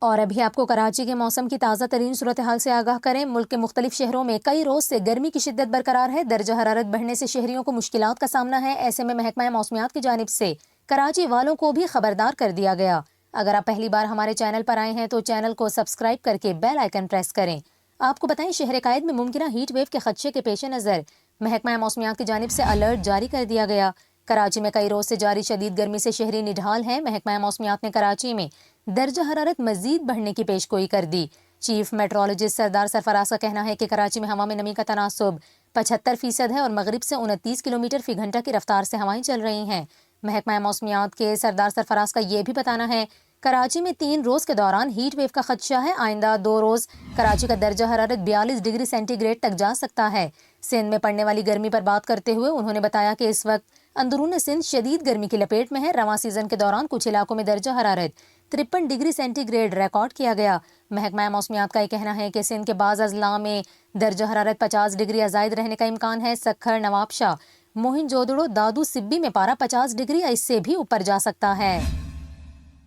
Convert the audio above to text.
اور ابھی آپ کو کراچی کے موسم کی تازہ ترین صورتحال سے آگاہ کریں۔ ملک کے مختلف شہروں میں کئی روز سے گرمی کی شدت برقرار ہے۔ درجہ حرارت بڑھنے سے شہریوں کو مشکلات کا سامنا ہے۔ ایسے میں محکمہ موسمیات کی جانب سے کراچی والوں کو بھی خبردار کر دیا گیا۔ اگر آپ پہلی بار ہمارے چینل پر آئے ہیں تو چینل کو سبسکرائب کر کے بیل آئیکن پریس کریں۔ آپ کو بتائیں، شہر قائد میں ممکنہ ہیٹ ویو کے خدشے کے پیش نظر محکمہ موسمیات کی جانب سے الرٹ جاری کر دیا گیا۔ کراچی میں کئی روز سے جاری شدید گرمی سے شہری نڈھال ہیں۔ محکمہ موسمیات نے کراچی میں درجہ حرارت مزید بڑھنے کی پیش گوئی کر دی۔ چیف میٹرولوجسٹ سردار سرفراز کا کہنا ہے کہ کراچی میں ہوا میں نمی کا تناسب 75% ہے اور مغرب سے 29 کلومیٹر فی گھنٹہ کی رفتار سے ہوائیں چل رہی ہیں۔ محکمہ موسمیات کے سردار سرفراز کا یہ بھی بتانا ہے، کراچی میں 3 روز کے دوران ہیٹ ویو کا خدشہ ہے۔ آئندہ 2 روز کراچی کا درجہ حرارت 42 ڈگری سینٹی گریڈ تک جا سکتا ہے۔ سندھ میں پڑنے والی گرمی پر بات کرتے ہوئے انہوں نے بتایا کہ اس وقت اندرون سندھ شدید گرمی کی لپیٹ میں ہے۔ رواں سیزن کے دوران کچھ علاقوں میں درجہ حرارت 53 ڈگری سینٹی گریڈ ریکارڈ کیا گیا۔ محکمہ موسمیات کا یہ کہنا ہے کہ سندھ کے بعض اضلاع میں درجہ حرارت 50 ڈگری یا زائد رہنے کا امکان ہے۔ سکھر، نواب شاہ، موہن جودڑو، دادو، سبی میں پارہ 50 ڈگری یا اس سے بھی اوپر جا سکتا ہے۔